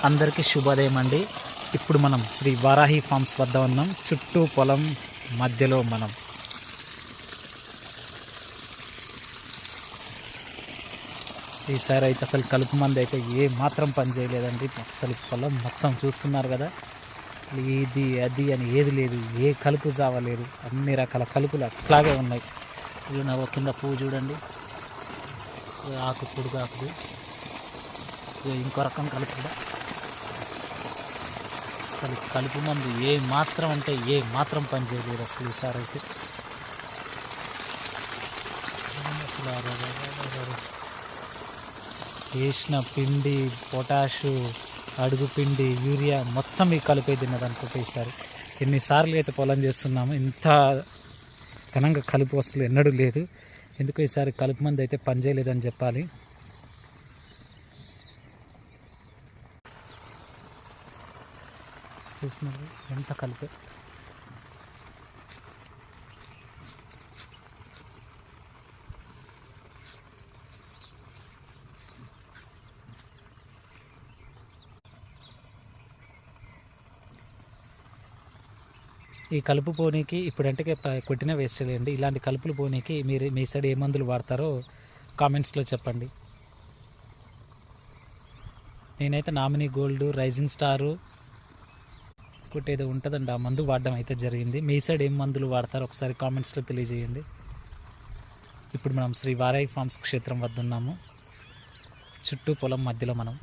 అందరికీ శుభోదయం అండి. ఇప్పుడు మనం శ్రీ వారాహి ఫార్మ్స్ వద్ద ఉన్నాం. చుట్టూ పొలం మధ్యలో మనం ఈసారి అయితే అసలు కలుపు మంది అయితే ఏ మాత్రం పని చేయలేదండి. అసలు పొలం మొత్తం చూస్తున్నారు కదా, అసలు ఇది అది అని ఏది లేదు, ఏ కలుపు జావలేదు, అన్ని రకాల కలుపులు అట్లాగే ఉన్నాయి. నా కింద పువ్వు చూడండి, ఆకు పొడుగు ఆకుది, ఇంకో రకం కలుపు కూడా. అసలు కలుపు మందు ఏ మాత్రం అంటే ఏ మాత్రం పని చేయలేదు అసలు ఈసారి అయితే. అసలు వేసిన పిండి, పొటాషు, అడుగు పిండి, యూరియా మొత్తం ఈ కలిపే తిన్నది అనుకుంటే ఈసారి. ఎన్నిసార్లు అయితే పొలం చేస్తున్నాము, ఇంత ఘనంగా కలుపు వస్తువులు ఎన్నడూ లేదు. ఎందుకు ఈసారి కలుపు మందు అయితే పని చేయలేదని చెప్పాలి. చూస్తున్నారు ఎంత కలిపే. ఈ కలుపు పోనీకి ఇప్పుడంటే కొట్టిన వేస్ట్ లేండి. ఇలాంటి కలుపులు పోనీకి మీరు మీ సైడ్ ఏ మందులు వాడతారో కామెంట్స్లో చెప్పండి. నేనైతే నామినీ గోల్డ్, రైజింగ్ స్టారు ఇంకోటి ఏదో ఉంటుందండి, ఆ మందు వాడడం అయితే జరిగింది. మీ సైడ్ ఏం మందులు వాడతారో ఒకసారి కామెంట్స్లో తెలియజేయండి. ఇప్పుడు మనం శ్రీ వారాహి ఫార్మ్స్ క్షేత్రం వద్ద ఉన్నాము. చుట్టూ పొలం మధ్యలో మనం